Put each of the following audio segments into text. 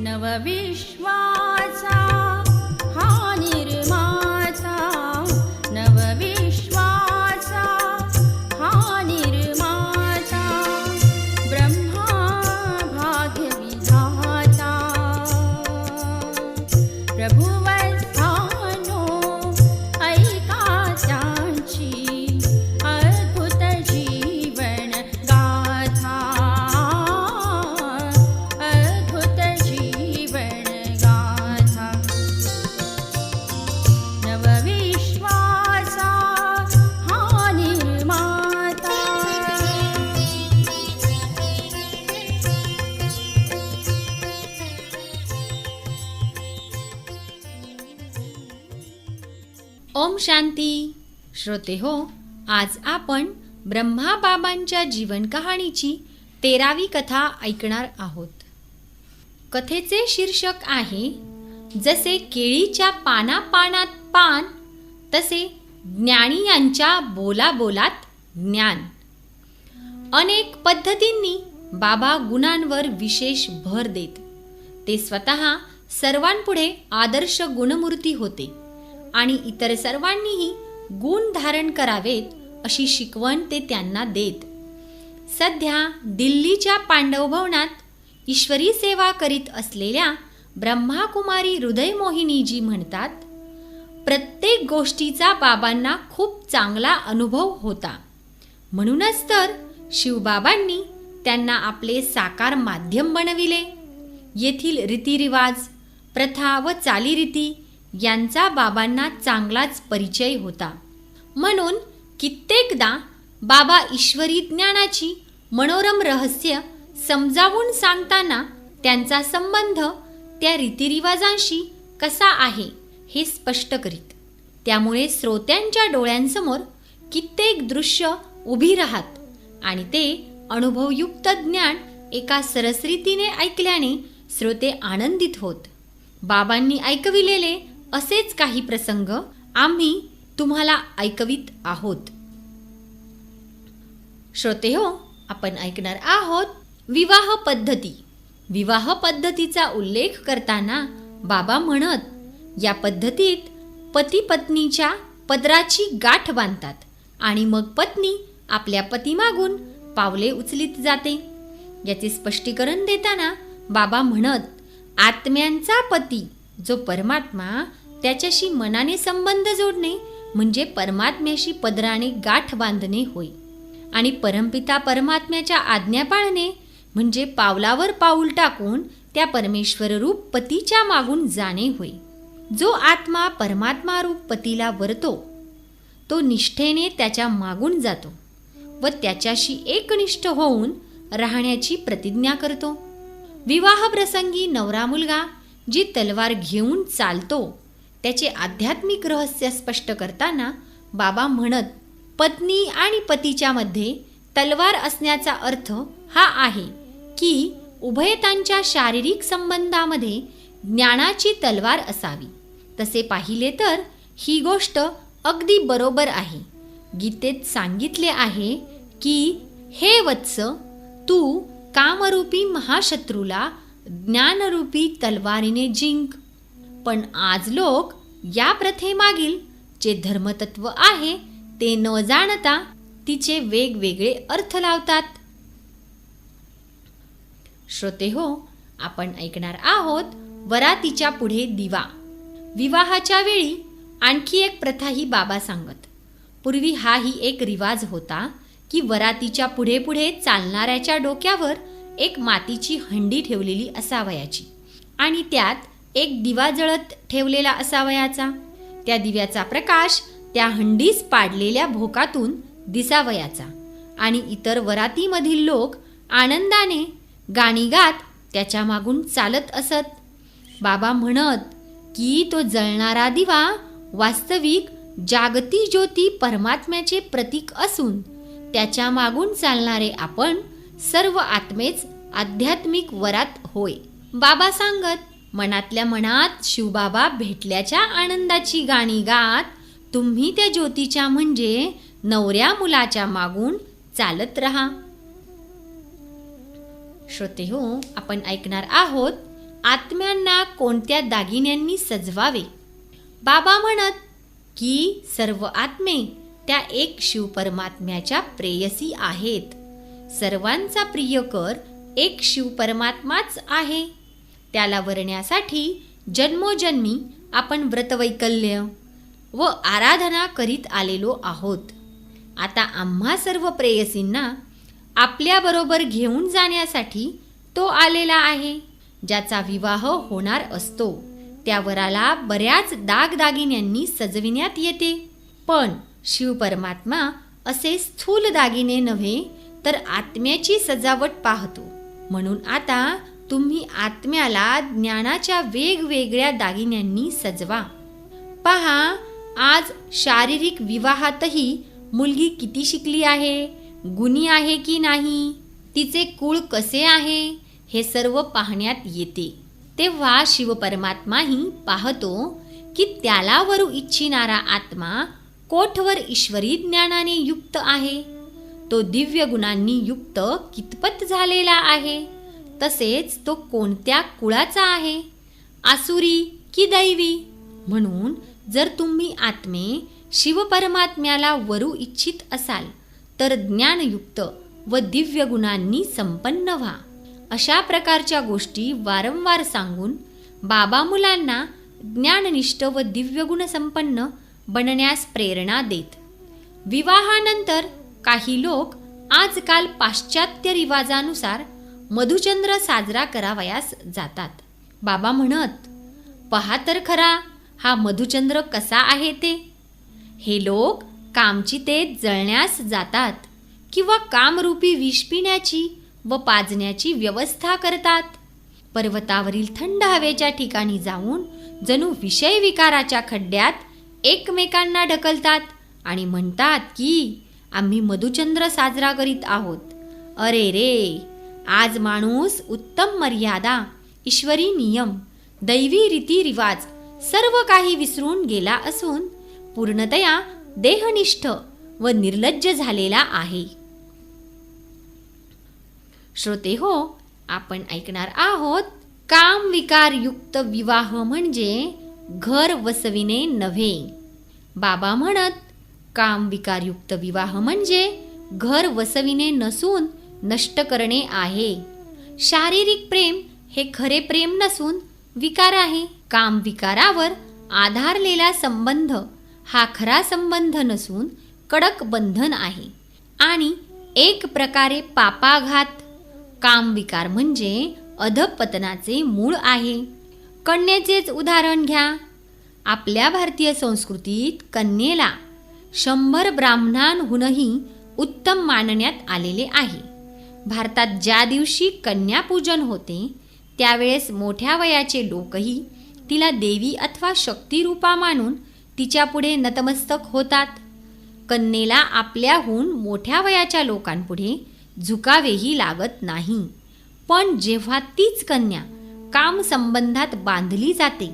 नवविश्वाचा हा निर्माता, नवविश्वाचा हा निर्माता, ब्रह्मा भाग्यविधाता, प्रभुवस्थानो ऐका त्यांची अद्भुत जीवन गाथा, अद्भुत जीवन गाथा. नवविश्वाचा हा निर्माता. ओम शांती. श्रोते हो, आज आपण ब्रह्मा बाबांच्या जीवन कहाणीची 13वी कथा ऐकणार आहोत. कथेचे शीर्षक आहे जसे केळीच्या पानापानात पान, तसे ज्ञानी यांच्या बोलाबोलात ज्ञान. अनेक पद्धतींनी बाबा गुणांवर विशेष भर देत. ते स्वतः सर्वांपुढे आदर्श गुणमूर्ती होते आणि इतर सर्वांनीही गुण धारण करावेत अशी शिकवण ते त्यांना देत. सध्या दिल्लीच्या पांडव भवनात ईश्वरी सेवा करीत असलेल्या ब्रह्माकुमारी हृदयमोहिनीजी म्हणतात, प्रत्येक गोष्टीचा बाबांना खूप चांगला अनुभव होता. म्हणूनच तर शिवबाबांनी त्यांना आपले साकार माध्यम बनविले. येथील रीतिरिवाज, प्रथा व चालीरीती यांचा बाबांना चांगलाच परिचय होता. म्हणून कित्येकदा बाबा ईश्वरी ज्ञानाची मनोरम रहस्य समजावून सांगताना त्यांचा संबंध त्या रीतिरिवाजांशी कसा आहे हे स्पष्ट करीत. त्यामुळे श्रोत्यांच्या डोळ्यांसमोर कित्येक दृश्य उभी राहत आणि ते अनुभवयुक्त ज्ञान एका सरसरीतीने ऐकल्याने श्रोते आनंदित होत. बाबांनी ऐकविलेले असेच काही प्रसंग आम्ही तुम्हाला ऐकवित आहोत. श्रोते हो, आपण ऐकणार आहोत विवाह पद्धती. विवाह पद्धतीचा उल्लेख करताना बाबा म्हणत, या पद्धतीत पती पत्नीच्या पदराची गाठ बांधतात आणि मग पत्नी आपल्या पतीमागून पावले उचलीत जाते. याचे स्पष्टीकरण देताना बाबा म्हणत, आत्म्यांचा पती जो परमात्मा, त्याच्याशी मनाने संबंध जोडणे म्हणजे परमात्म्याशी पदराने गाठ बांधणे होय. आणि परमपिता परमात्म्याच्या आज्ञा पाळणे म्हणजे पावलावर पाऊल टाकून त्या परमेश्वर रूप पतीच्या मागून जाणे होय. जो आत्मा परमात्मा रूप पतीला वरतो तो निष्ठेने त्याच्या मागून जातो व त्याच्याशी एकनिष्ठ होऊन राहण्याची प्रतिज्ञा करतो. विवाह प्रसंगी नवरा मुलगा जी तलवार घेऊन चालतो त्याचे आध्यात्मिक रहस्य स्पष्ट करताना बाबा म्हणत, पत्नी आणि पतीच्या मध्ये तलवार असण्याचा अर्थ हा आहे की उभयतांच्या शारीरिक संबंधामध्ये ज्ञानाची तलवार असावी. तसे पाहिले तर ही गोष्ट अगदी बरोबर आहे. गीतेत सांगितले आहे की हे वत्स, तू कामरूपी महाशत्रूला ज्ञानरूपी तलवारीने जिंक. पण आज लोक या प्रथेमागील जे धर्मतत्व आहे ते न जाणता तिचे वेगवेगळे अर्थ लावतात. श्रोते हो, आपण ऐकणार आहोत वरातीच्या पुढे दिवा. विवाहाच्या वेळी आणखी एक प्रथा ही बाबा सांगत. पूर्वी हाही एक रिवाज होता की वरातीच्या पुढे पुढे चालणाऱ्याच्या डोक्यावर एक मातीची हंडी ठेवलेली असावयाची आणि त्यात एक दिवा जळत ठेवलेला असावयाचा. त्या दिव्याचा प्रकाश त्या हंडीस पाडलेल्या भोकातून दिसावयाचा आणि इतर वरातीमधील लोक आनंदाने गाणी गात त्याच्या मागून चालत असत. बाबा म्हणत की तो जळणारा दिवा वास्तविक जागती ज्योती परमात्म्याचे प्रतीक असून त्याच्या मागून चालणारे आपण सर्व आत्मेच आध्यात्मिक वरात होय. बाबा सांगत, मनातल्या मनात शिवबाबा भेटल्याच्या आनंदाची गाणी गात तुम्ही त्या ज्योतीच्या म्हणजे नवऱ्या मुलाच्या मागून चालत रहा. श्रोते हो, आपण ऐकणार आहोत आत्म्यांना कोणत्या दागिन्यांनी सजवावे. बाबा म्हणत की सर्व आत्मे त्या एक शिव परमात्म्याच्या प्रेयसी आहेत. सर्वांचा प्रियकर एक शिव परमात्माच आहे. त्याला वरण्यासाठी जन्मोजन्मी आपण व्रतवैकल्य व आराधना करीत आलेलो आहोत. आता आम्हा सर्व प्रेयसींना आपल्याबरोबर घेऊन जाण्यासाठी तो आलेला आहे. ज्याचा विवाह होणार असतो त्या वराला बऱ्याच दागदागिन्यांनी सजविण्यात येते. पण शिव परमात्मा असे स्थूल दागिने नव्हे तर आत्म्याची सजावट पाहतो. म्हणून आता तुम्ही आत्म्याला ज्ञानाच्या वेगवेगळ्या दागिन्यांनी सजवा. पहा, आज शारीरिक विवाहातही मुलगी किती शिकली आहे, गुणी आहे की नाही, तिचे कुळ कसे आहे, हे सर्व पाहण्यात येते. तेव्हा शिवपरमात्माही पाहतो की त्याला वरू इच्छिणारा आत्मा कोठवर ईश्वरी ज्ञानाने युक्त आहे, तो दिव्य गुणांनी युक्त कितपत झालेला आहे, तसेच तो कोणत्या कुळाचा आहे, आसुरी की दैवी. म्हणून जर तुम्ही आत्मे शिवपरमात्म्याला वरू इच्छित असाल तर ज्ञानयुक्त व दिव्य गुणांनी संपन्न व्हा. अशा प्रकारच्या गोष्टी वारंवार सांगून बाबा मुलांना ज्ञाननिष्ठ व दिव्यगुण संपन्न बनण्यास प्रेरणा देत. विवाहानंतर काही लोक आजकाल पाश्चात्य रिवाजानुसार मधुचंद्र साजरा करावयास जातात. बाबा म्हणत, पहा तर खरा हा मधुचंद्र कसा आहे ते. हे लोक कामचितेत जळण्यास जातात किंवा कामरूपी विष पिण्याची व पाजण्याची व्यवस्था करतात. पर्वतावरील थंड हवेच्या ठिकाणी जाऊन जणू विषय विकाराच्या खड्ड्यात एकमेकांना ढकलतात आणि म्हणतात की आम्ही मधुचंद्र साजरा करीत आहोत. अरे रे, आज माणूस उत्तम मर्यादा, ईश्वरी नियम, दैवी रीतिरिवाज सर्व काही विसरून गेला असून पूर्णतया देहनिष्ठ व निर्लज्ज झालेला आहे. श्रोते हो, आपण ऐकणार आहोत काम विकार युक्त विवाह म्हणजे घर वसविणे नव्हे. बाबा म्हणत, काम विकार युक्त विवाह म्हणजे घर वसविणे नसून नष्ट करणे आहे. शारीरिक प्रेम हे खरे प्रेम नसून विकार आहे. काम विकारावर आधारलेला संबंध हा खरा संबंध नसून कडक बंधन आहे आणि एक प्रकारे पापाघात. काम विकार म्हणजे अधपतनाचे मूळ आहे. कन्येचेच उदाहरण घ्या. आपल्या भारतीय संस्कृतीत कन्येला 100 ब्राह्मणांहूनही उत्तम मानण्यात आलेले आहे. भारतात ज्या दिवशी कन्यापूजन होते त्यावेळेस मोठ्या वयाचे लोकही तिला देवी अथवा शक्तिरूपा मानून तिच्यापुढे नतमस्तक होतात. कन्येला आपल्याहून मोठ्या वयाच्या लोकांपुढे झुकावेही लागत नाही. पण जेव्हा तीच कन्या काम संबंधात बांधली जाते,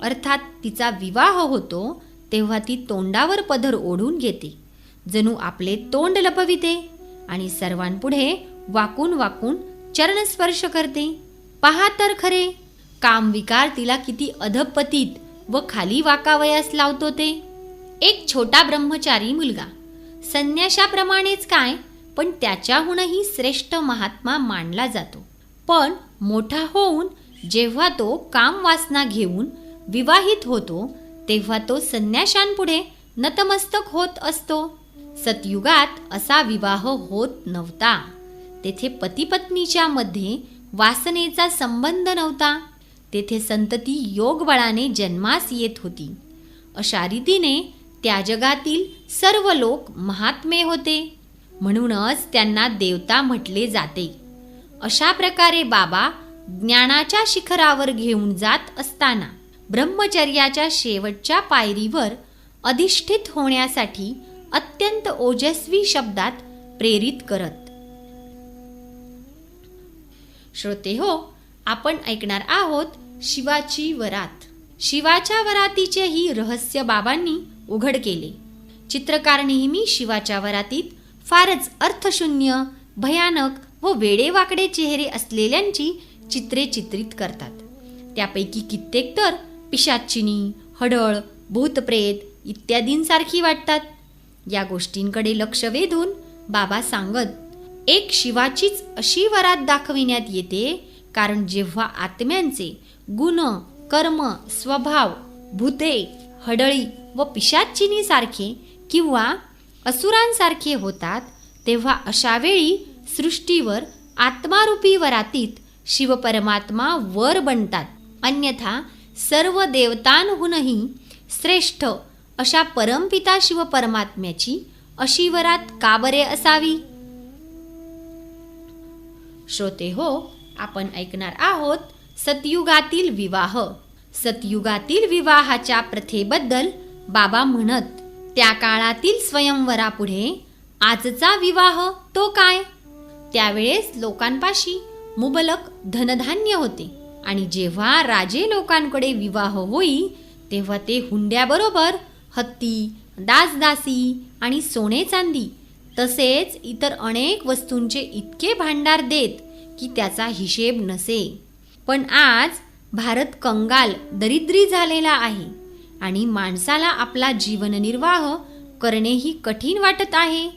अर्थात तिचा विवाह होतो, तेव्हा ती तोंडावर पदर ओढून घेते, जणू आपले तोंड लपविते आणि सर्वांपुढे वाकून वाकून चरणस्पर्श करते. पहा तर खरे, कामविकार तिला किती अधपतीत व खाली वाकावयास लावतो ते. एक छोटा ब्रह्मचारी मुलगा संन्याशाप्रमाणेच काय, पण त्याच्याहूनही श्रेष्ठ महात्मा मानला जातो. पण मोठा होऊन जेव्हा तो कामवासना घेऊन विवाहित होतो तेव्हा तो संन्याशांपुढे नतमस्तक होत असतो. सतयुगात असा विवाह होत नव्हता. तेथे पतीपत्नीच्या मध्ये वासनेचा संबंध नव्हता. तेथे संतती योगबळाने जन्मास येत होती. अशा रीतीने त्या जगातील सर्व लोक महात्मे होते, म्हणूनच त्यांना देवता म्हटले जाते. अशा प्रकारे बाबा ज्ञानाच्या शिखरावर घेऊन जात असताना ब्रह्मचर्याच्या शेवटच्या पायरीवर अधिष्ठित होण्यासाठी अत्यंत ओजस्वी शब्दात प्रेरित करत. श्रोते हो, आपण ऐकणार आहोत शिवाची वरात. शिवाच्या वरातीचेही रहस्य बाबांनी उघड केले. चित्रकार नेहमी शिवाच्या वरातीत फारच अर्थशून्य, भयानक व वेडेवाकडे चेहरे असलेल्यांची चित्रे चित्रित करतात. त्यापैकी कित्येक तर पिशाचिनी, हडळ, भूतप्रेत इत्यादींसारखी वाटतात. या गोष्टींकडे लक्ष वेधून बाबा सांगत, एक शिवाचीच अशी वरात दाखविण्यात येते, कारण जेव्हा आत्म्यांचे गुण, कर्म, स्वभाव भूते, हडळी व पिशाचिनी सारखे किंवा असुरांसारखे होतात, तेव्हा अशा वेळी सृष्टीवर आत्मारूपी वरातीत शिवपरमात्मा वर बनतात. अन्यथा सर्व देवतांहूनही श्रेष्ठ अशा परमपिता शिवपरमात्म्याची अशी वरात का बरे असावी? श्रोते हो, आपण ऐकणार आहोत सतयुगातील विवाह. सतयुगातील विवाहाच्या प्रथेबद्दल बाबा म्हणत, त्या काळातील स्वयंवरापुढे आजचा विवाह तो काय? त्यावेळेस लोकांपाशी मुबलक धनधान्य होते आणि जेव्हा राजे लोकांकडे विवाह होई तेव्हा ते हुंड्याबरोबर हत्ती, दासदासी आणि सोने चांदी तसेच इतर अनेक वस्तूंचे इतके भांडार देत की त्याचा हिशेब नसे. पण आज भारत कंगाल, दरिद्री झालेला आहे आणि माणसाला आपला जीवननिर्वाह करणेही कठीण वाटत आहे.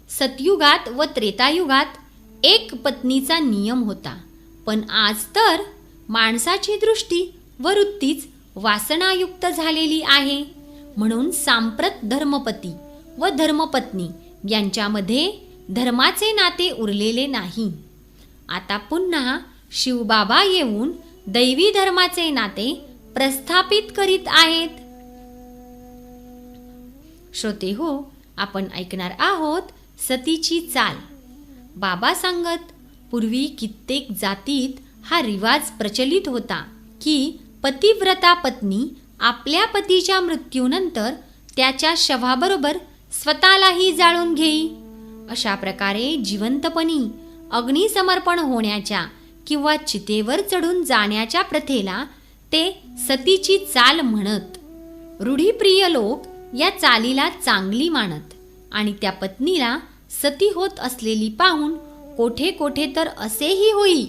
सतयुगात व त्रेतायुगात एक पत्नीचा नियम होता, पण आज तर माणसाची दृष्टी व वृत्तीच वासनायुक्त झालेली आहे. म्हणून सांप्रत धर्मपती व धर्मपत्नी यांच्यामध्ये धर्माचे नाते उरलेले नाही. आता पुन्हा शिवबाबा येऊन दैवी धर्माचे नाते प्रस्थापित करीत आहेत. श्रोते हो, आपण ऐकणार आहोत सतीची चाल. बाबा सांगत, पूर्वी कित्येक जातीत हा रिवाज प्रचलित होता की पतिव्रता पत्नी आपल्या पतीच्या मृत्यूनंतर त्याच्या शवाबरोबर स्वतःलाही जाळून घेई. अशा प्रकारे जिवंतपणी अग्निसमर्पण होण्याच्या किंवा चितेवर चढून जाण्याच्या प्रथेला ते सतीची चाल म्हणत. रूढीप्रिय लोक या चालीला चांगली मानत आणि त्या पत्नीला सती होत असलेली पाहून कोठे कोठे तर असेही होई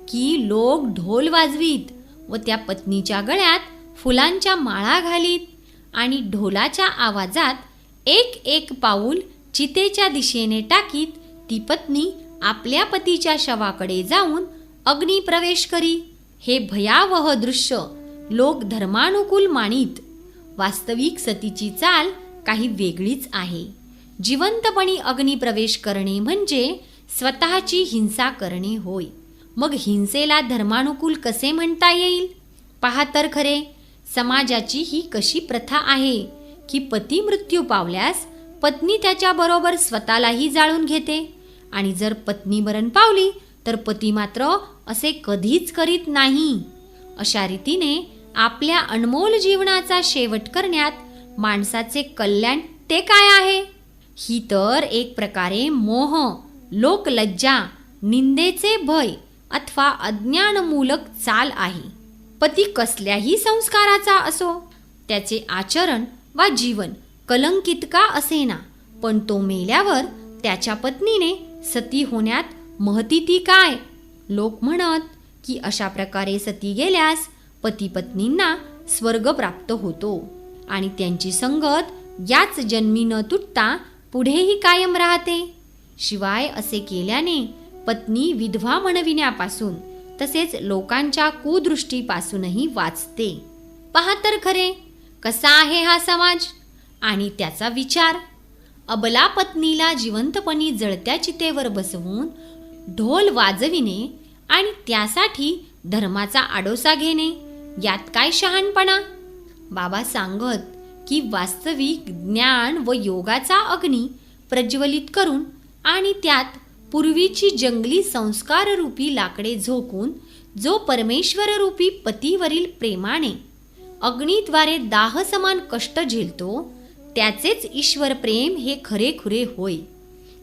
की लोक ढोल वाजवीत व त्या पत्नीच्या गळ्यात फुलांच्या माळा घालीत आणि ढोलाच्या आवाजात एक एक पाऊल चितेच्या दिशेने टाकीत ती पत्नी आपल्या पतीच्या शवाकडे जाऊन अग्निप्रवेश करी. हे भयावह दृश्य लोक धर्मानुकूल मानित. वास्तविक सतीची चाल काही वेगळीच आहे. जिवंतपणी अग्निप्रवेश करणे म्हणजे स्वतःची हिंसा करणे होय. मग हिंसेला धर्मानुकूल कसे म्हणता येईल? पहा तर खरे, समाजाची ही कशी प्रथा आहे की पती मृत्यू पावल्यास पत्नी त्याच्याबरोबर स्वतःलाही जाळून घेते आणि जर पत्नी मरण पावली तर पती मात्र असे कधीच करीत नाही. अशा रीतीने आपल्या अनमोल जीवनाचा शेवट करण्यात माणसाचे कल्याण ते काय आहे? ही तर एक प्रकारे मोह, लोकलज्जा, निंदेचे भय अथवा अज्ञानमूलक चाल आहे. पती कसल्याही संस्काराचा असो, त्याचे आचरण वा जीवन कलंकित का असेना, पण तो मेल्यावर त्याच्या पत्नीने सती होण्यात महती काय? लोक म्हणत की अशा प्रकारे सती गेल्यास पती पत्नींना स्वर्ग प्राप्त होतो आणि त्यांची संगत याच जन्मी न तुटता पुढेही कायम राहते. शिवाय असे केल्याने पत्नी विधवा म्हणविण्यापासून तसेच लोकांच्या कुदृष्टीपासूनही वाचते. पहा तर खरे, कसा आहे हा समाज आणि त्याचा विचार. अबला पत्नीला जिवंतपणी जळत्या चितेवर बसवून ढोल वाजविणे आणि त्यासाठी धर्माचा आडोसा घेणे, यात काय शहाणपणा? बाबा सांगत की वास्तविक ज्ञान व योगाचा अग्नी प्रज्वलित करून आणि त्यात पूर्वीची जंगली संस्काररूपी लाकडे झोकून जो परमेश्वररूपी पतीवरील प्रेमाने अग्नीद्वारे दाह समान कष्ट झेलतो, त्याचेच ईश्वर प्रेम हे खरेखुरे होय.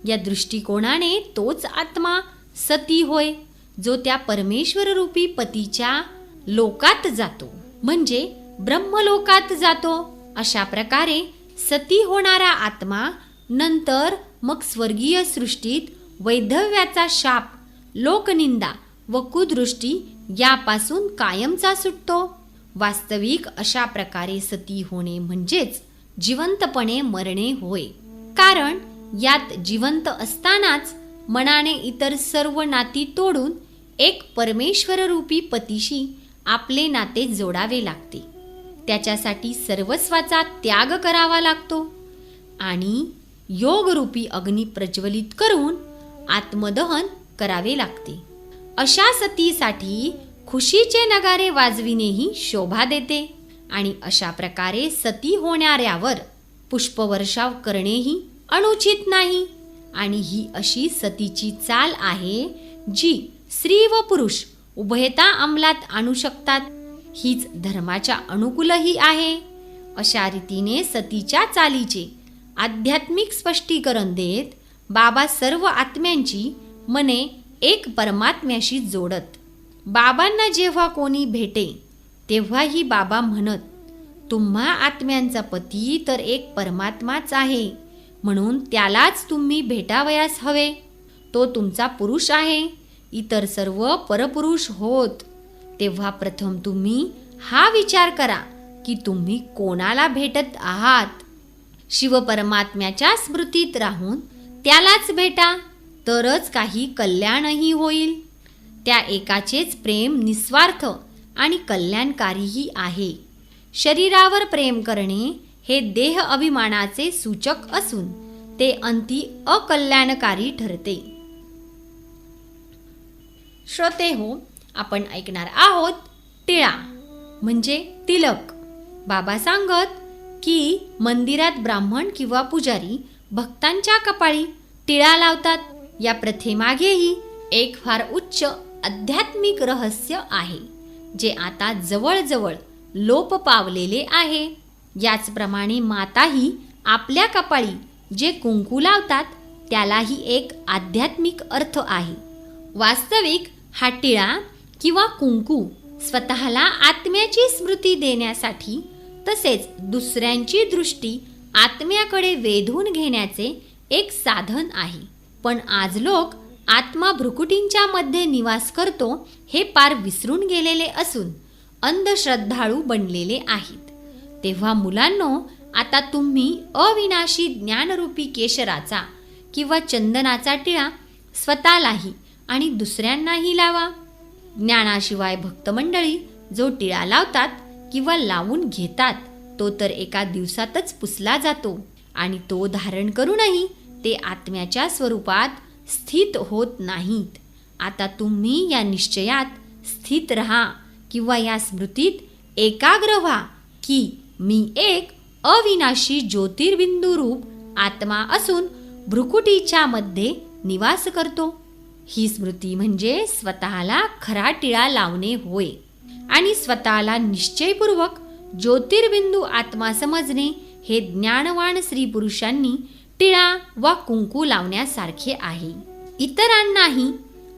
या दृष्टिकोनाने तोच आत्मा सती होय, जो त्या परमेश्वररूपी पतीच्या लोकात जातो, म्हणजे ब्रह्मलोकात जातो. अशा प्रकारे सती होणारा आत्मा नंतर मग स्वर्गीय सृष्टीत वैधव्याचा शाप, लोकनिंदा व कुदृष्टी यापासून कायमचा सुटतो. वास्तविक अशा प्रकारे सती होणे म्हणजेच जिवंतपणे मरणे होय. कारण यात जिवंत असतानाच मनाने इतर सर्व नाती तोडून एक परमेश्वररूपी पतीशी आपले नाते जोडावे लागते. त्याच्यासाठी सर्वस्वाचा त्याग करावा लागतो आणि योगरूपी अग्नी प्रज्वलित करून आत्मदहन करावे लागते. अशा सतीसाठी खुशीचे नगारे वाजविणेही शोभा देते आणि अशा प्रकारे सती होणाऱ्यावर पुष्पवर्षाव करणेही अनुचित नाही. आणि ही अशी सतीची चाल आहे जी स्त्री व पुरुष उभयता अंमलात आणू शकतात. हीच धर्माच्या अनुकूलही आहे. अशा रीतीने सतीच्या चालीचे आध्यात्मिक स्पष्टीकरण देत बाबा सर्व आत्म्यांची मने एक परमात्म्याशी जोडत. बाबांना जेव्हा कोणी भेटे तेव्हाही बाबा म्हणत, तुम्हा आत्म्यांचा पती तर एक परमात्माच आहे, म्हणून त्यालाच तुम्ही भेटावयास हवे. तो तुमचा पुरुष आहे, इतर सर्व परपुरुष होत. तेव्हा प्रथम तुम्ही हा विचार करा की तुम्ही कोणाला भेटत आहात. शिवपरमात्म्याच्या स्मृतीत राहून त्यालाच भेटा, तरच काही कल्याणही होईल. त्या एकाचेच प्रेम निस्वार्थ आणि कल्याणकारीही आहे. शरीरावर प्रेम करणे हे देह अभिमानाचे सूचक असून ते अंती अकल्याणकारी ठरते. श्रोते हो, आपण ऐकणार आहोत टिळा म्हणजे तिलक. बाबा सांगत की मंदिरात ब्राह्मण किंवा पुजारी भक्तांच्या कपाळी टिळा लावतात. या प्रथेमागेही एक फार उच्च आध्यात्मिक रहस्य आहे, जे आता जवळजवळ लोप पावलेले आहे. याचप्रमाणे माताही आपल्या कपाळी जे कुंकू लावतात त्यालाही एक आध्यात्मिक अर्थ आहे. वास्तविक हा टिळा किंवा कुंकू स्वतःला आत्म्याची स्मृती देण्यासाठी तसेच दुसऱ्यांची दृष्टी आत्म्याकडे वेधून घेण्याचे एक साधन आहे. पण आज लोक आत्मा भ्रुकुटींच्या मध्ये निवास करतो हे पार विसरून गेलेले असून अंधश्रद्धाळू बनलेले आहेत. तेव्हा मुलांनो, आता तुम्ही अविनाशी ज्ञानरूपी केशराचा किंवा चंदनाचा टिळा स्वतःलाही आणि दुसऱ्यांनाही लावा. ज्ञानाशिवाय भक्तमंडळी जो टिळा लावतात किंवा लावून घेतात तो तर एका दिवसातच पुसला जातो आणि तो धारण करूनही ते आत्म्याच्या स्वरूपात स्थित होत नाहीत. आता तुम्ही या निश्चयात स्थित राहा किंवा या स्मृतीत एकाग्र व्हा की मी एक अविनाशी ज्योतिर्बिंदू रूप आत्मा असून भ्रुकुटीच्या मध्ये निवास करतो. ही स्मृती म्हणजे स्वतःला खरा टिळा लावणे होय आणि स्वतःला निश्चयपूर्वक ज्योतिर्बिंदू आत्मा समजणे हे ज्ञानवान स्त्री पुरुषांनी टिळा वा कुंकू लावण्यासारखे आहे. इतरांनाही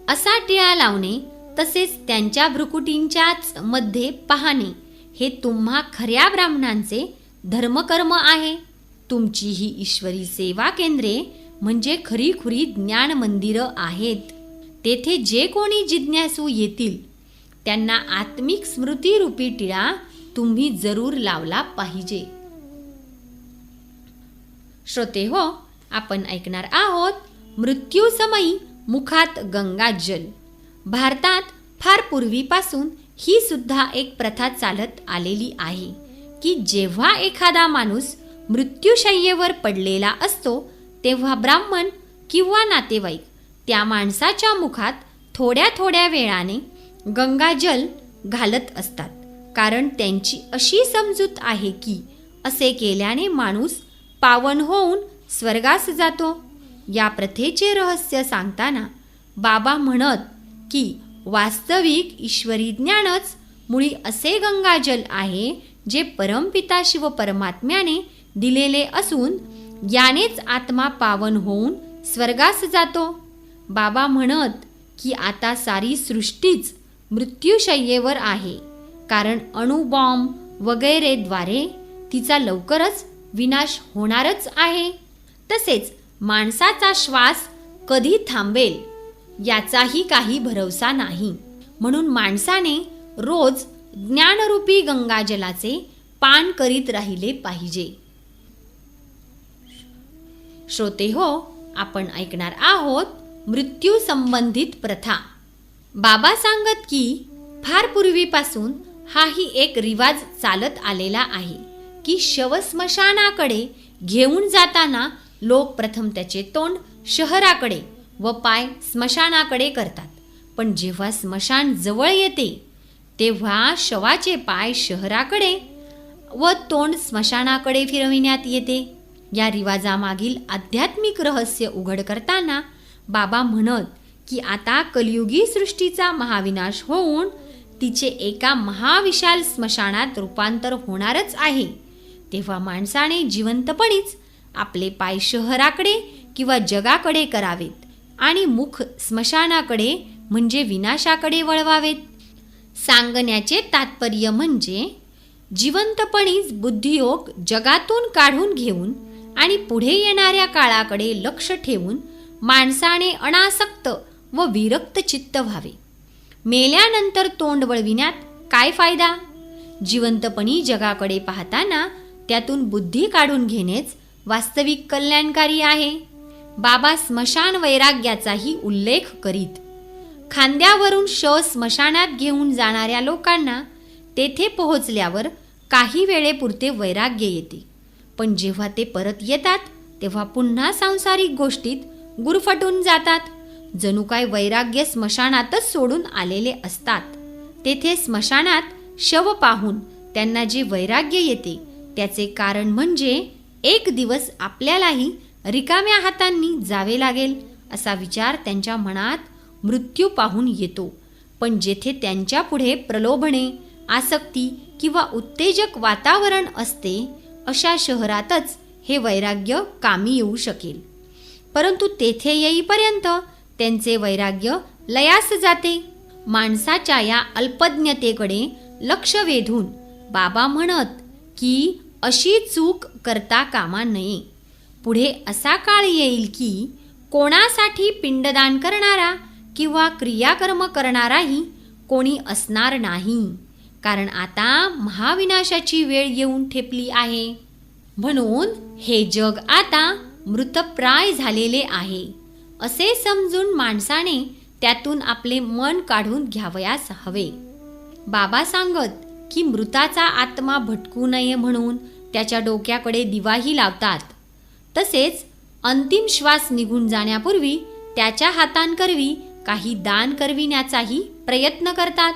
असा टिळा लावणे तसेच त्यांच्या भ्रुकुटींच्याच मध्ये पाहणे हे तुम्हा खऱ्या ब्राह्मणांचे धर्मकर्म आहे. तुमची ही ईश्वरी सेवा केंद्रे म्हणजे खरीखुरी ज्ञान मंदिरं आहेत. तेथे जे कोणी जिज्ञासू येतील त्यांना आत्मिक स्मृतीरूपी टिळा तुम्ही जरूर लावला पाहिजे. श्रोते हो, आपण ऐकणार आहोत मृत्यूसमयी मुखात गंगाजल. भारतात फार पूर्वीपासून ही सुद्धा एक प्रथा चालत आलेली आहे की जेव्हा एखादा माणूस मृत्यूशय्येवर पडलेला असतो तेव्हा ब्राह्मण किंवा नातेवाईक त्या माणसाच्या मुखात थोड्या थोड्या वेळाने गंगाजल घालत असतात. कारण त्यांची अशी समजूत आहे की असे केल्याने माणूस पावन होऊन स्वर्गास जातो. या प्रथेचे रहस्य सांगताना बाबा म्हणत की वास्तविक ईश्वरी ज्ञानच मुळी असे गंगाजल आहे जे परमपिता शिव परमात्म्याने दिलेले असून यानेच आत्मा पावन होऊन स्वर्गास जातो. बाबा म्हणत की आता सारी सृष्टीच मृत्यूशय्येवर आहे, कारण अणुबॉम्ब वगैरेद्वारे तिचा लवकरच विनाश होणारच आहे. तसेच माणसाचा श्वास कधी थांबेल याचाही काही भरवसा नाही. म्हणून माणसाने रोज ज्ञानरूपी गंगाजलाचे पान करीत राहिले पाहिजे. श्रोते हो, आपण ऐकणार आहोत मृत्यू संबंधित प्रथा. बाबा सांगत की फार पूर्वीपासून हाही एक रिवाज चालत आलेला आहे की शव स्मशानाकडे घेऊन जाताना लोक प्रथम त्याचे तोंड शहराकडे व पाय स्मशानाकडे करतात. पण जेव्हा स्मशान जवळ येते तेव्हा शवाचे पाय शहराकडे व तोंड स्मशानाकडे फिरविण्यात येते. या रिवाजामागील आध्यात्मिक रहस्य उघड करताना बाबा म्हणत की आता कलियुगी सृष्टीचा महाविनाश होऊन तिचे एका महाविशाल स्मशानात रूपांतर होणारच आहे. तेव्हा माणसाने जिवंतपणीच आपले पाय शहराकडे किंवा जगाकडे करावेत आणि मुख स्मशानाकडे म्हणजे विनाशाकडे वळवावेत. सांगण्याचे तात्पर्य म्हणजे जिवंतपणीच बुद्धियोग जगातून काढून घेऊन आणि पुढे येणाऱ्या काळाकडे लक्ष ठेवून माणसाने अनासक्त व विरक्त चित्त व्हावे. मेल्यानंतर तोंड वळविण्यात काय फायदा? जिवंतपणी जगाकडे पाहताना त्यातून बुद्धी काढून घेणेच वास्तविक कल्याणकारी आहे. बाबा स्मशान वैराग्याचाही उल्लेख करीत खांद्यावरून शव स्मशानात घेऊन जाणाऱ्या लोकांना तेथे पोहोचल्यावर काही वेळेपुरते वैराग्य येते, पण जेव्हा ते परत येतात तेव्हा पुन्हा सांसारिक गोष्टीत गुरफटून जातात. जणू काय वैराग्य स्मशानातच सोडून आलेले असतात. तेथे स्मशानात शव पाहून त्यांना जे वैराग्य येते त्याचे कारण म्हणजे एक दिवस आपल्यालाही रिकाम्या हातांनी जावे लागेल असा विचार त्यांच्या मनात मृत्यू पाहून येतो. पण जेथे त्यांच्या पुढे प्रलोभने, आसक्ती किंवा उत्तेजक वातावरण असते अशा शहरातच हे वैराग्य कामी येऊ शकेल. परंतु तेथे येईपर्यंत त्यांचे वैराग्य लयास जाते. माणसाच्या या अल्पज्ञतेकडे लक्ष वेधून बाबा म्हणत की अशी चूक करता कामा नये. पुढे असा काळ येईल की कोणासाठी पिंडदान करणारा किंवा क्रियाकर्म करणाराही कोणी असणार नाही, कारण आता महाविनाशाची वेळ येऊन ठेपली आहे. म्हणून हे जग आता मृतप्राय झालेले आहे असे समजून माणसाने त्यातून आपले मन काढून घ्यावयास हवे. बाबा सांगत की मृताचा आत्मा भटकू नये म्हणून त्याच्या डोक्याकडे दिवाही लावतात. तसेच अंतिम श्वास निघून जाण्यापूर्वी त्याच्या हातांकरवी काही दान करविण्याचाही प्रयत्न करतात.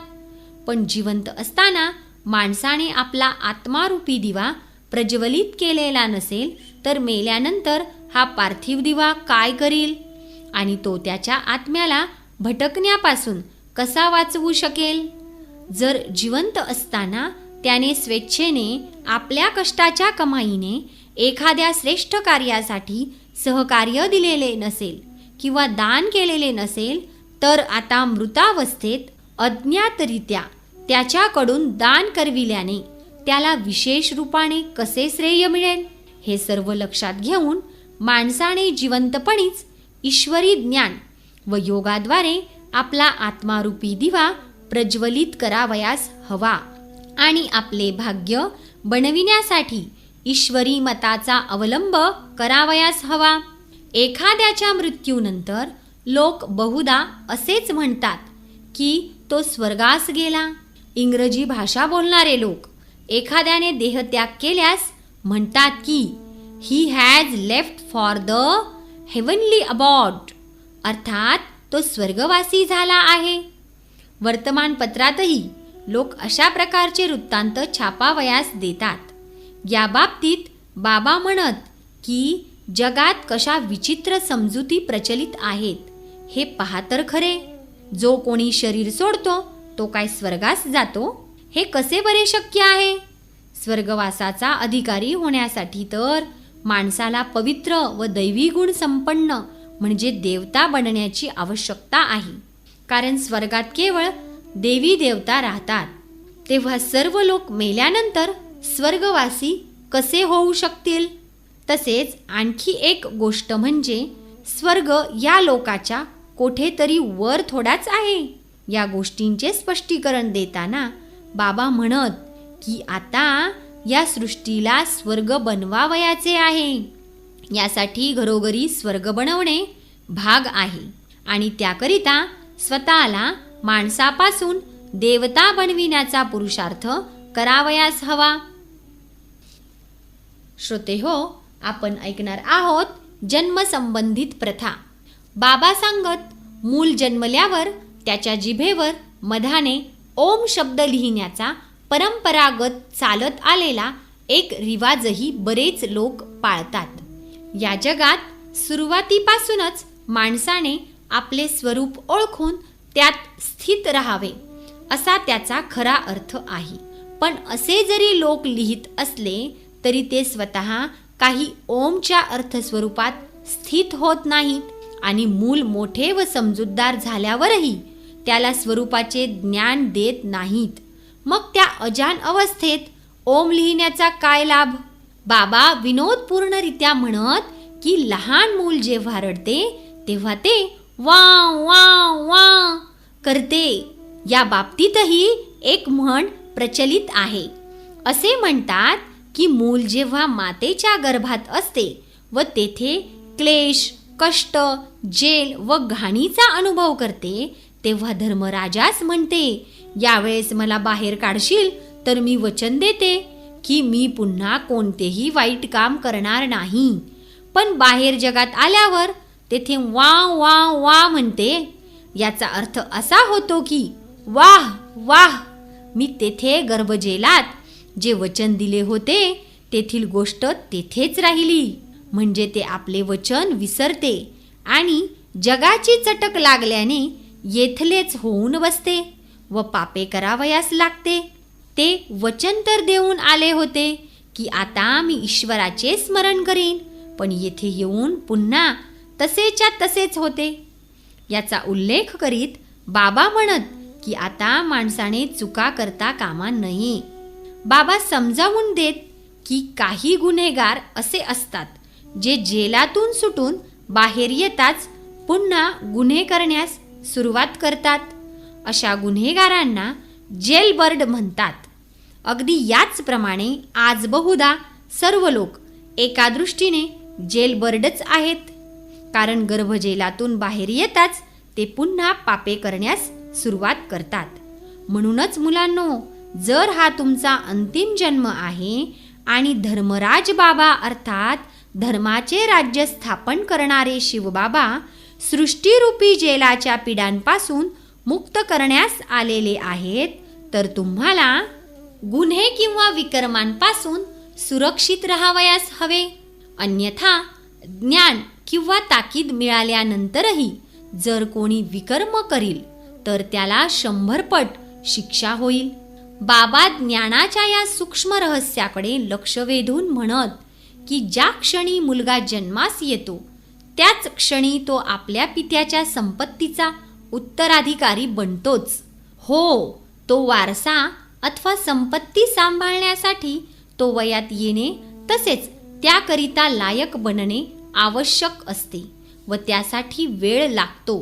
पण जिवंत असताना माणसाने आपला आत्मारूपी दिवा प्रज्वलित केलेला नसेल तर मेल्यानंतर हा पार्थिव दिवा काय करील आणि तो त्याच्या आत्म्याला भटकण्यापासून कसा वाचवू शकेल? जर जिवंत असताना त्याने स्वेच्छेने आपल्या कष्टाच्या कमाईने एखाद्या श्रेष्ठ कार्यासाठी सहकार्य दिलेले नसेल किंवा दान केलेले नसेल तर आता मृतावस्थेत अज्ञातरित्या त्याच्याकडून दान करविल्याने त्याला विशेष रूपाने कसे श्रेय मिळेल? हे सर्व लक्षात घेऊन माणसाने जिवंतपणीच ईश्वरी ज्ञान व योगाद्वारे आपला आत्मारूपी दिवा प्रज्वलित करावयास हवा आणि आपले भाग्य बनविण्यासाठी ईश्वरी मताचा अवलंब करावयास हवा. एखाद्याच्या मृत्यूनंतर लोक बहुधा असेच म्हणतात की तो स्वर्गास गेला. इंग्रजी भाषा बोलणारे लोक एखाद्याने देहत्याग केल्यास म्हणतात की he has left for the heavenly abode, अर्थात तो स्वर्गवासी झाला आहे. वर्तमानपत्रातही लोक अशा प्रकारचे वृत्तांत छापावयास देतात. या बाबतीत बाबा म्हणत की जगात कशा विचित्र समजुती प्रचलित आहेत हे पहा तर खरे. जो कोणी शरीर सोडतो तो काय स्वर्गास जातो? हे कसे बरे शक्य आहे? स्वर्गवासाचा अधिकारी होण्यासाठी तर माणसाला पवित्र व दैवी गुण संपन्न म्हणजे देवता बनण्याची आवश्यकता आहे, कारण स्वर्गात केवळ देवी देवता राहतात. तेव्हा सर्व लोक मेल्यानंतर स्वर्गवासी कसे होऊ शकतील? तसेच आणखी एक गोष्ट म्हणजे स्वर्ग या लोकाच्या कोठेतरी वर थोडाच आहे. या गोष्टींचे स्पष्टीकरण देताना बाबा म्हणत की आता या सृष्टीला स्वर्ग बनवावयाचे आहे. यासाठी घरोघरी स्वर्ग बनवणे भाग आहे आणि त्याकरिता स्वतःला माणसापासून देवता बनविण्याचा पुरुषार्थ करावयास हवा. श्रोतेहो, आपण ऐकणार आहोत जन्मसंबंधित प्रथा. बाबा सांगत मूल जन्मल्यावर त्याच्या जिभेवर मधाने ओम शब्द लिहिण्याचा परंपरागत चालत आलेला एक रिवाजही बरेच लोक पाळतात. या जगात सुरुवातीपासूनच माणसाने आपले स्वरूप ओळखून त्यात स्थित राहावे असा त्याचा खरा अर्थ आहे. पण असे जरी लोक लिहित असले तरी ते स्वतः काही ओमच्या अर्थस्वरूपात स्थित होत नाहीत आणि मूल मोठे व समजूतदार झाल्यावरही त्याला स्वरूपाचे ज्ञान देत नाहीत. मग त्या अजान अवस्थेत ओम लिहिण्याचा काय लाभ? बाबा विनोदपूर्णरित्या म्हणत की लहान मूल जेव्हा रडते तेव्हा ते वा वा वा करते. या बाबतीतही एक म्हण प्रचलित आहे. असे म्हणतात की मूल जेव्हा मातेच्या गर्भात असते व तेथे क्लेश, कष्ट, जेल व घाणीचा अनुभव करते तेव्हा धर्मराजास म्हणते, यावेळेस मला बाहेर काढशील तर मी वचन देते की मी पुन्हा कोणतेही वाईट काम करणार नाही. पण बाहेर जगात आल्यावर तेथे वा वा वा म्हणते. याचा अर्थ असा होतो की वाह वाह, मी तेथे गर्भजेलात जे वचन दिले होते तेथील गोष्ट तेथेच राहिली. म्हणजे ते आपले वचन विसरते आणि जगाची चटक लागल्याने येथलेच होऊन बसते व पापे करावयास लागते. ते वचन तर देऊन आले होते की आता मी ईश्वराचे स्मरण करीन, पण येथे येऊन पुन्हा तसेच्या तसेच होते. याचा उल्लेख करीत बाबा म्हणत की आता माणसाने चुका करता कामा नये. बाबा समजावून देत की काही गुन्हेगार असे असतात जे जेलातून सुटून बाहेर येताच पुन्हा गुन्हे करण्यास सुरुवात करतात. अशा गुन्हेगारांना जेलबर्ड म्हणतात. अगदी याचप्रमाणे आज बहुधा सर्व लोक एका दृष्टीने जेलबर्डच आहेत, कारण गर्भजेलातून बाहेर येताच ते पुन्हा पापे करण्यास सुरुवात करतात. म्हणूनच मुलांनो, जर हा तुमचा अंतिम जन्म आहे आणि धर्मराज बाबा अर्थात धर्माचे राज्य स्थापन करणारे शिवबाबा सृष्टीरूपी जेलाच्या पिडांपासून मुक्त करण्यास आलेले आहेत, तर तुम्हाला गुन्हे किंवा विकर्मांपासून सुरक्षित राहावयास हवे. अन्यथा ज्ञान किंवा ताकीद मिळाल्यानंतरही जर कोणी विकर्म करील तर त्याला 100 पट शिक्षा होईल. बाबा ज्ञानाच्या या सूक्ष्म रहस्याकडे लक्ष वेधून म्हणत की ज्या क्षणी मुलगा जन्मास येतो त्याच क्षणी तो आपल्या पित्याच्या संपत्तीचा उत्तराधिकारी बनतोच. हो, तो वारसा अथवा संपत्ती सांभाळण्यासाठी तो वयात येणे तसेच त्याकरिता लायक बनणे आवश्यक असते व त्यासाठी वेळ लागतो.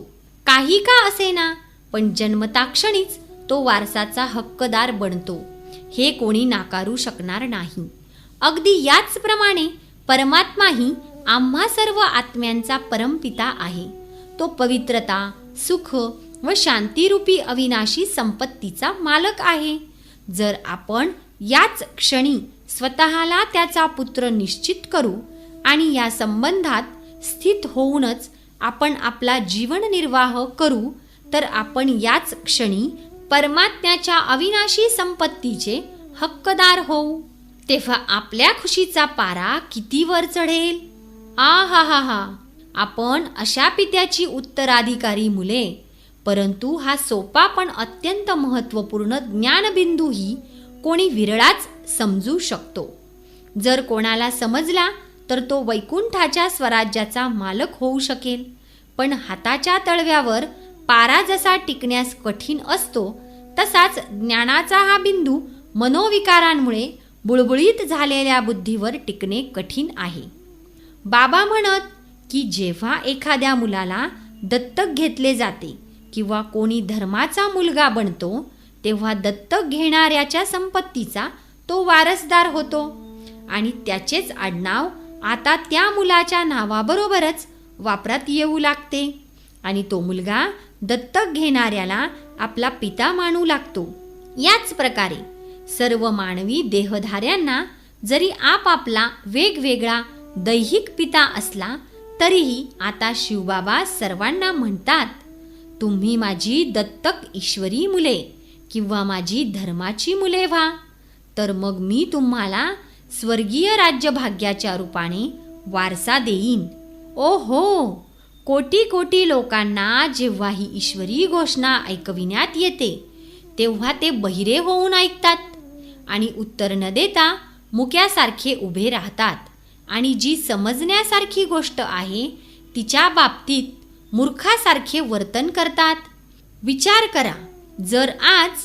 काही का असेना, पण जन्मताक्षणीच तो वारसाचा हक्कदार बनतो, हे कोणी नाकारू शकणार नाही. अगदी याचप्रमाणे परमात्माही आम्हा सर्व आत्म्यांचा परमपिता आहे. तो पवित्रता, सुख व शांतीरूपी अविनाशी संपत्तीचा मालक आहे. जर आपण याच क्षणी स्वतःला त्याचा पुत्र निश्चित करू आणि या संबंधात स्थित होऊनच आपण आपला जीवननिर्वाह करू, तर आपण याच क्षणी परमात्म्याच्या अविनाशी संपत्तीचे हक्कदार होऊ. तेव्हा आपल्या खुशीचा पारा किती वर चढेल. आ हा हा हा, आपण अशा पित्याची उत्तराधिकारी मुले. परंतु हा सोपा पण अत्यंत महत्त्वपूर्ण ज्ञानबिंदूही कोणी विरळाच समजू शकतो. जर कोणाला समजला तर तो वैकुंठाच्या स्वराज्याचा मालक होऊ शकेल. पण हाताच्या तळव्यावर पारा जसा टिकण्यास कठीण असतो, तसाच ज्ञानाचा हा बिंदू मनोविकारांमुळे बुळबुळीत झालेल्या बुद्धीवर टिकणे कठीण आहे. बाबा म्हणत की जेव्हा एखाद्या मुलाला दत्तक घेतले जाते किंवा कोणी धर्माचा मुलगा बनतो तेव्हा दत्तक घेणाऱ्याच्या संपत्तीचा तो वारसदार होतो आणि त्याचेच आडनाव आता त्या मुलाच्या नावाबरोबरच वापरात येऊ लागते आणि तो मुलगा दत्तक घेणाऱ्याला आपला पिता मानू लागतो. याच प्रकारे सर्व मानवी देहधाऱ्यांना जरी आपापला वेगवेगळा दैहिक पिता असला तरीही आता शिवबाबा सर्वांना म्हणतात, तुम्ही माझी दत्तक ईश्वरी मुले किंवा माझी धर्माची मुले व्हा, तर मग मी तुम्हाला स्वर्गीय राज्यभाग्याच्या रूपाने वारसा देईन. ओ हो, कोटी कोटी लोकांना जेव्हा ही ईश्वरी घोषणा ऐकविण्यात येते तेव्हा ते बहिरे होऊन ऐकतात आणि उत्तर न देता मुक्यासारखे उभे राहतात आणि जी समजण्यासारखी गोष्ट आहे तिच्या बाबतीत मूर्खासारखे वर्तन करतात. विचार करा, जर आज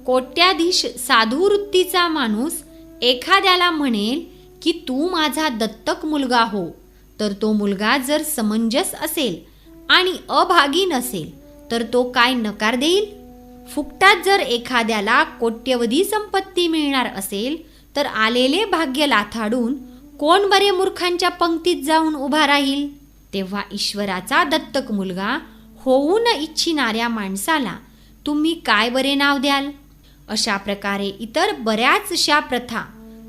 कोट्याधीश साधू वृत्तीचा माणूस एखाद्याला म्हणेल की तू माझा दत्तक मुलगा हो, तर तो मुलगा जर समंजस असेल आणि अभागी नसेल तर तो काय नकार देईल? फुकटात जर एखाद्याला कोट्यवधी संपत्ती मिळणार असेल तर आलेले भाग्य लाथाडून कोण बरे मूर्खांच्या पंक्तीत जाऊन उभा राहील? तेव्हा ईश्वराचा दत्तक मुलगा होऊ न इच्छिणाऱ्या माणसाला तुम्ही काय बरे नाव द्याल? अशा प्रकारे इतर बऱ्याचशा प्रथा,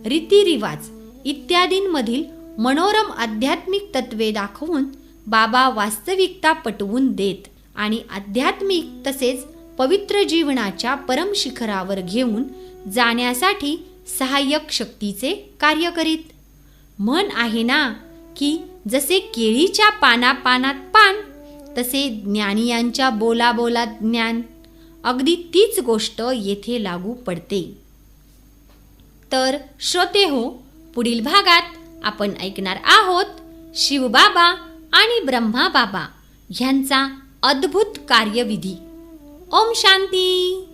रीतिरिवाज इत्यादींमधील मनोरम आध्यात्मिक तत्वे दाखवून बाबा वास्तविकता पटवून देत आणि आध्यात्मिक तसेच पवित्र जीवनाच्या परम शिखरावर घेऊन जाण्यासाठी सहाय्यक शक्तीचे कार्य करीत. म्हण आहे ना की जसे केळीच्या पानापानात पान तसे ज्ञानियांच्या बोलाबोलात ज्ञान. अगदी तीच गोष्ट येथे लागू पडते. तर श्रोते हो, पुढील भागात आपण ऐकणार आहोत शिवबाबा आणि ब्रह्माबाबा ह्यांचा अद्भुत कार्यविधी. ओम शांती.